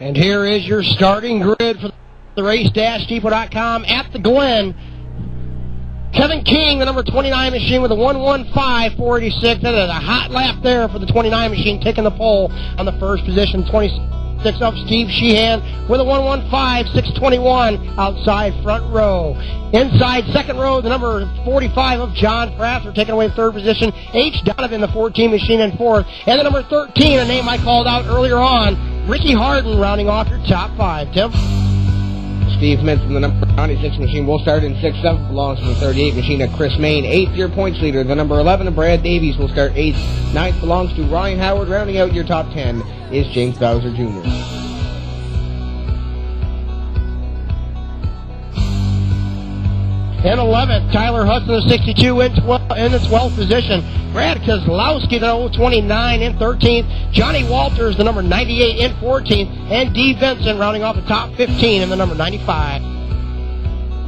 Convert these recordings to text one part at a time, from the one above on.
And here is your starting grid for the race-depot.com at the Glen. Kevin King, the number 29 machine with a 1:15.486. That is a hot lap there for the 29 machine, taking the pole on the first position. 26 up, Steve Sheehan with a 1:15.621 outside front row. Inside second row, the number 45 of John Prather taking away third position. H. Donovan, the 14 machine, in fourth. And the number 13, a name I called out earlier on, Ricky Harden, rounding off your top five. Tim? Steve Minson, the number 96 machine, will start in 6th. 7th belongs to the 38 machine of Chris Main. 8th, your points leader, the number 11 of Brad Davies, will start 8th. 9th belongs to Ryan Howard. Rounding out your top 10 is James Bowser Jr. In 11th, Tyler Hudson, the 62, in the 12th position. Brad Keselowski, the 29, in 13th. Johnny Walters, the number 98, in 14th. And D. Vincent rounding off the top 15 in the number 95.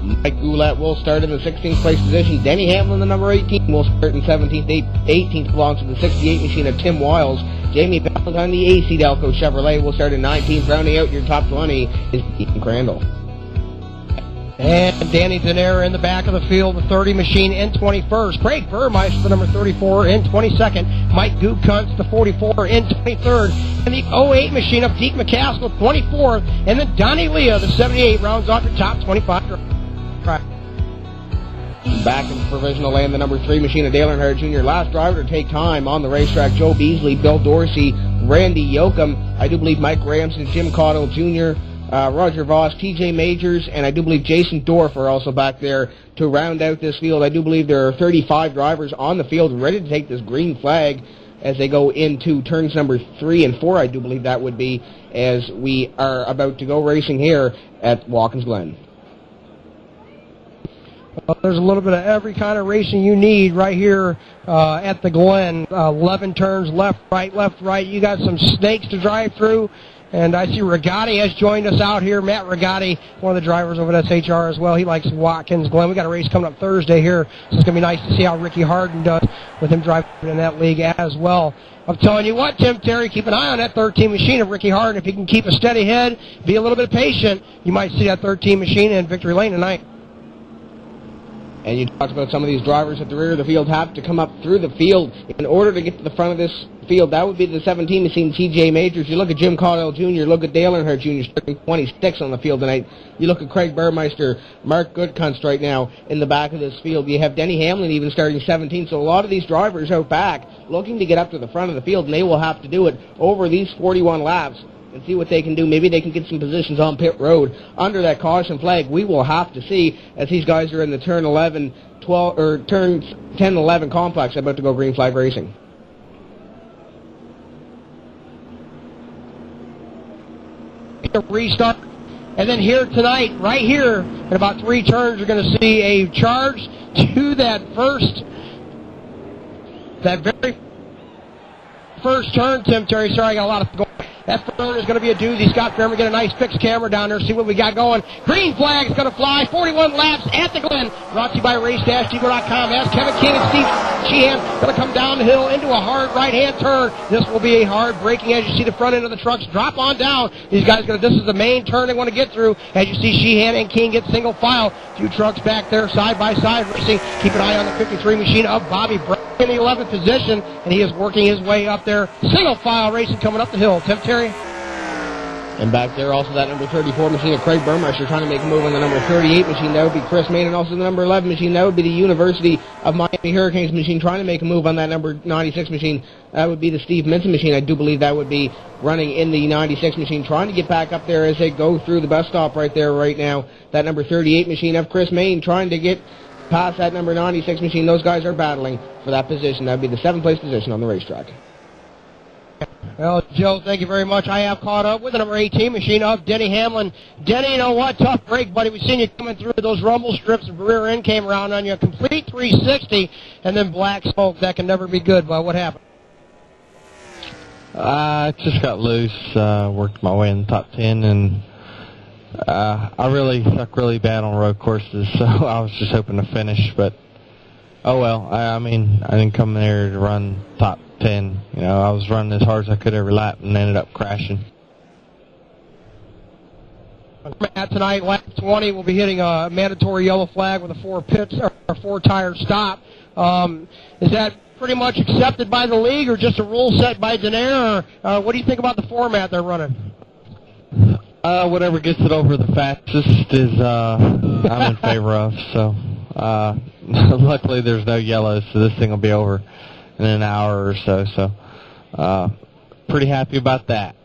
Mike Goulet will start in the 16th place position. Denny Hamlin, the number 18, will start in 17th. 18th belongs to the 68 machine of Tim Wiles. Jamie Valentine, the AC Delco Chevrolet, will start in 19th. Rounding out your top 20 is Ethan Crandall. And Danny Denera in the back of the field, the 30 machine, in 21st. Craig Burmeister, the number 34, in 22nd. Mike Goopkuntz, the 44, in 23rd. And the 08 machine of Deke McCaskill, 24th. And then Donnie Leah, the 78, rounds off your top 25. Back in provisional land, the number 3 machine of Dale Earnhardt Jr. Last driver to take time on the racetrack, Joe Beasley, Bill Dorsey, Randy Yoakum. I do believe Mike Ramsden, Jim Caudill Jr., Roger Voss, TJ Majors, and I do believe Jason Dorff are also back there to round out this field. I do believe there are 35 drivers on the field ready to take this green flag as they go into turns number 3 and 4, I do believe that would be, as we are about to go racing here at Watkins Glen. Well, there's a little bit of every kind of racing you need right here at the Glen. 11 turns, left, right. You got some snakes to drive through. And I see Rigotti has joined us out here. Matt Rigotti, one of the drivers over at SHR as well. He likes Watkins Glen. We got a race coming up Thursday here, so it's going to be nice to see how Ricky Harden does with him driving in that league as well. I'm telling you what, Tim Terry, keep an eye on that 13 machine of Ricky Harden. If he can keep a steady head, be a little bit patient, you might see that 13 machine in victory lane tonight. And you talked about some of these drivers at the rear of the field have to come up through the field in order to get to the front of this field. That would be the 17 machine, TJ Majors. You look at Jim Caudill Jr., look at Dale Earnhardt Jr. starting 26 on the field tonight. You look at Craig Burmeister, Mark Goodkunst right now in the back of this field. You have Denny Hamlin even starting 17. So a lot of these drivers out back looking to get up to the front of the field, and they will have to do it over these 41 laps and see what they can do. Maybe they can get some positions on pit road under that caution flag. We will have to see as these guys are in the turn 11, 12, or turns 10 and 11 complex about to go green flag racing. Restart. And then here tonight, right here, in about 3 turns, you're going to see a charge to that very first turn, Tim Terry. Sorry, I got a lot of going. That turn is going to be a doozy. Scott Fairman, get a nice fixed camera down there, see what we got going. Green flag is going to fly. 41 laps at the Glen. Brought to you by race-depot.com. As Kevin King and Steve Sheehan going to come down the hill into a hard right-hand turn. This will be a hard braking as you see the front end of the trucks drop on down. These guys this is the main turn they want to get through. As you see Sheehan and King get single file. A few trucks back there side by side racing. Keep an eye on the 53 machine of Bobby Brown in the 11th position, and he is working his way up there. Single file racing coming up the hill. Tim Terry. And back there also that number 34 machine of Craig Burmeister trying to make a move on the number 38 machine. That would be Chris Main. And also the number 11 machine, that would be the University of Miami Hurricanes machine trying to make a move on that number 96 machine. That would be the Steve Minson machine. I do believe that would be running in the 96 machine, trying to get back up there as they go through the bus stop right there right now. That number 38 machine of Chris Main trying to get past that number 96 machine. Those guys are battling for that position. That would be the 7th place position on the racetrack. Well, Joe, thank you very much. I have caught up with the number 18 machine of Denny Hamlin. Denny, you know what? Tough break, buddy. We've seen you coming through those rumble strips. The rear end came around on you. A complete 360, and then black smoke. That can never be good, but what happened? I just got loose, worked my way in the top 10, and I really suck really bad on road courses, so I was just hoping to finish, but oh well. I mean, I didn't come there to run top 10. You know, I was running as hard as I could every lap and ended up crashing. Matt, tonight, lap 20, we'll be hitting a mandatory yellow flag with a four-tire stop. Is that pretty much accepted by the league, or just a rule set by Denny, or what do you think about the format they're running? Whatever gets it over the fastest is I'm in favor of. So luckily there's no yellows, so this thing will be over in an hour or so. So pretty happy about that.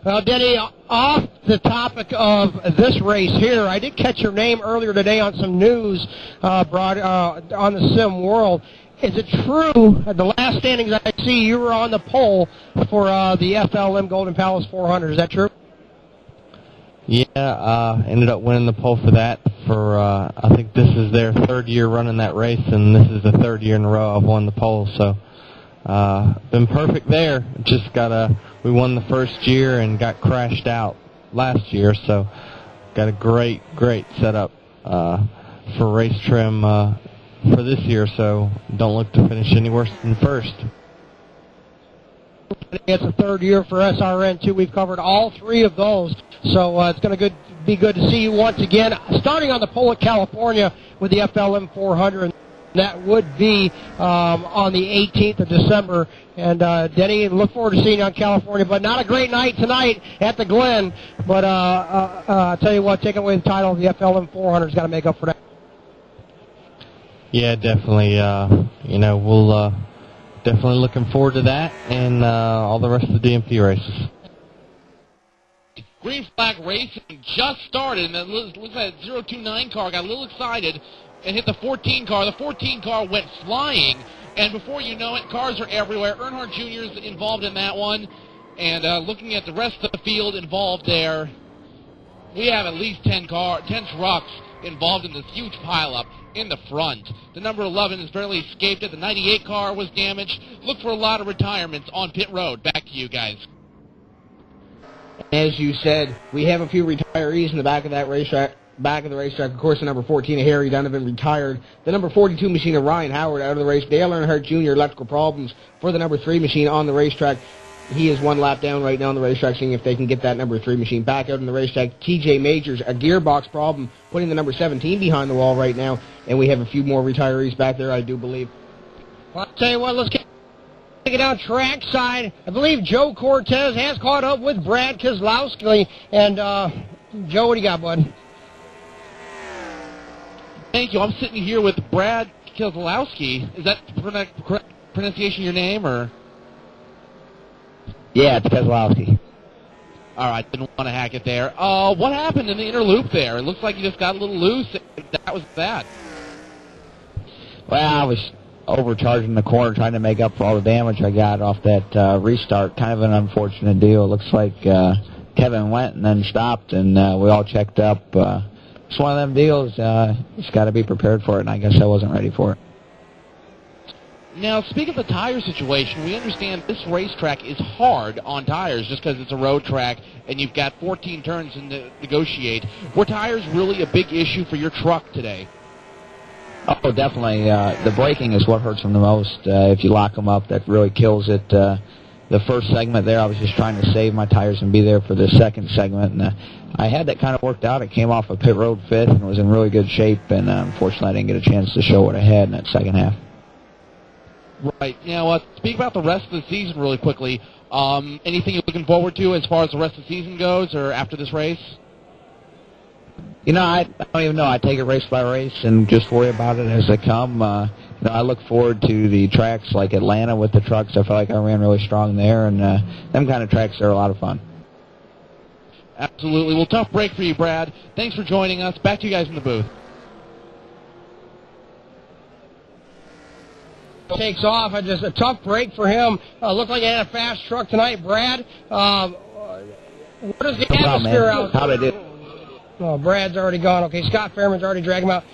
Well, Denny, off the topic of this race here, I did catch your name earlier today on some news brought on the Sim World. Is it true, the last standings I see, you were on the pole for the FLM Golden Palace 400? Is that true? Yeah, ended up winning the pole for that. I think this is their third year running that race, and this is the third year in a row I've won the pole. So been perfect there. Just we won the first year and got crashed out last year. So got a great setup for race trim for this year. So don't look to finish any worse than first. It's the third year for SRN, too. We've covered all three of those, so it's going to be good to see you once again. Starting on the pole at California with the FLM 400, that would be on the 18th of December. And, Denny, look forward to seeing you on California, but not a great night tonight at the Glen. But I'll tell you what, taking away the title of the FLM 400 has got to make up for that. Yeah, definitely. We'll... Definitely looking forward to that and all the rest of the DMP races. Green flag racing just started, and then looks like that 029 car got a little excited and hit the 14 car. The 14 car went flying, and before you know it, cars are everywhere. Earnhardt Jr. is involved in that one, and looking at the rest of the field involved there, we have at least 10 trucks involved in this huge pileup in the front. The number 11 has barely escaped it. The 98 car was damaged. Look for a lot of retirements on pit road. Back to you guys. As you said, we have a few retirees in the back of that racetrack. Of course, the number 14 of Harry Donovan retired. The number 42 machine of Ryan Howard out of the race. Dale Earnhardt Jr. electrical problems for the number 3 machine on the racetrack. He is one lap down right now on the racetrack, seeing if they can get that number 3 machine back out on the racetrack. TJ Majors, a gearbox problem, putting the number 17 behind the wall right now. And we have a few more retirees back there, I do believe. Well, I'll tell you what, let's take it down trackside. I believe Joe Cortez has caught up with Brad Keselowski. And, Joe, what do you got, bud? Thank you. I'm sitting here with Brad Keselowski. Is that correct pronunciation of your name, or? Yeah, it's Keselowski. All right, didn't want to hack it there. What happened in the inner loop there? It looks like you just got a little loose. That was that. Well, I was overcharging the corner trying to make up for all the damage I got off that restart. Kind of an unfortunate deal. It looks like Kevin went and then stopped, and we all checked up. It's one of them deals. Just got to be prepared for it, and I guess I wasn't ready for it. Now, speaking of the tire situation, we understand this racetrack is hard on tires just because it's a road track and you've got 14 turns to negotiate. Were tires really a big issue for your truck today? Oh, definitely. The braking is what hurts them the most. If you lock them up, that really kills it. The first segment there, I was just trying to save my tires and be there for the second segment. And I had that kind of worked out. It came off a pit road fit and was in really good shape. And unfortunately, I didn't get a chance to show what I had in that second half. Right. Now, speak about the rest of the season really quickly. Anything you're looking forward to as far as the rest of the season goes or after this race? You know, I don't even know. I take it race by race and just worry about it as they come. I look forward to the tracks like Atlanta with the trucks. I felt like I ran really strong there, and them kind of tracks are a lot of fun. Absolutely. Well, tough break for you, Brad. Thanks for joining us. Back to you guys in the booth. Takes off. Just a tough break for him. Looked like he had a fast truck tonight, Brad. What is the atmosphere out there? How'd I do? Oh, Brad's already gone. Okay, Scott Fairman's already dragged him out.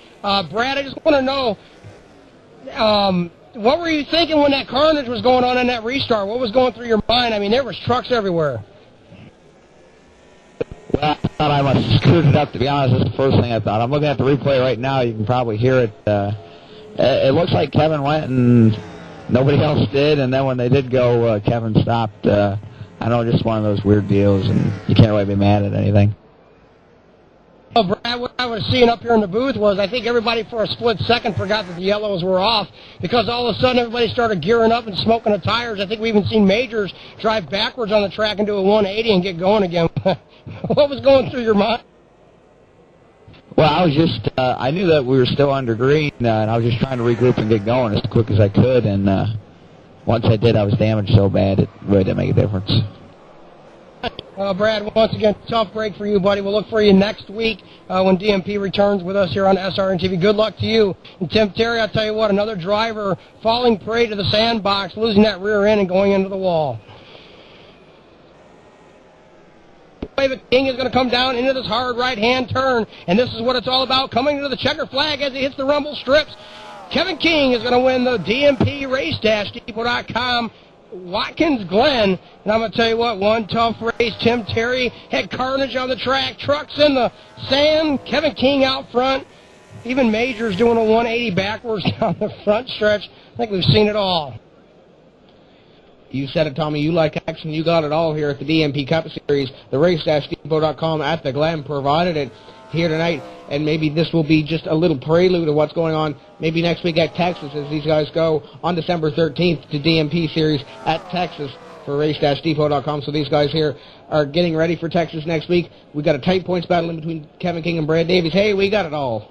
Brad, I just want to know, what were you thinking when that carnage was going on in that restart? What was going through your mind? I mean, there was trucks everywhere. Well, I thought I must have screwed it up, to be honest. That's the first thing I thought. I'm looking at the replay right now. You can probably hear it. It looks like Kevin went and nobody else did, and then when they did go, Kevin stopped. I I know, just one of those weird deals, and you can't really be mad at anything. Well, Brad, what I was seeing up here in the booth was I think everybody for a split second forgot that the yellows were off because all of a sudden everybody started gearing up and smoking the tires. I think we even seen Majors drive backwards on the track and do a 180 and get going again. What was going through your mind? Well, I was just, I knew that we were still under green, and I was just trying to regroup and get going as quick as I could, and once I did, I was damaged so bad it really didn't make a difference. Brad, once again, tough break for you, buddy. We'll look for you next week when DMP returns with us here on SRNtv. Good luck to you. And Tim Terry, I'll tell you what, another driver falling prey to the sandbox, losing that rear end and going into the wall. King is going to come down into this hard right-hand turn, and this is what it's all about, coming to the checker flag as he hits the rumble strips. Kevin King is going to win the DMP Race-Depot.com Watkins Glen. And I'm going to tell you what, one tough race. Tim Terry had carnage on the track, trucks in the sand, Kevin King out front, even Majors doing a 180 backwards down the front stretch. I think we've seen it all. You said it, Tommy. You like action. You got it all here at the DMP Cup Series. The Race-Depot.com at the Glen provided it here tonight, and maybe this will be just a little prelude of what's going on maybe next week at Texas as these guys go on December 13th to DMP Series at Texas for Race-Depot.com. So these guys here are getting ready for Texas next week. We got a tight points battle in between Kevin King and Brad Davies. Hey, we got it all.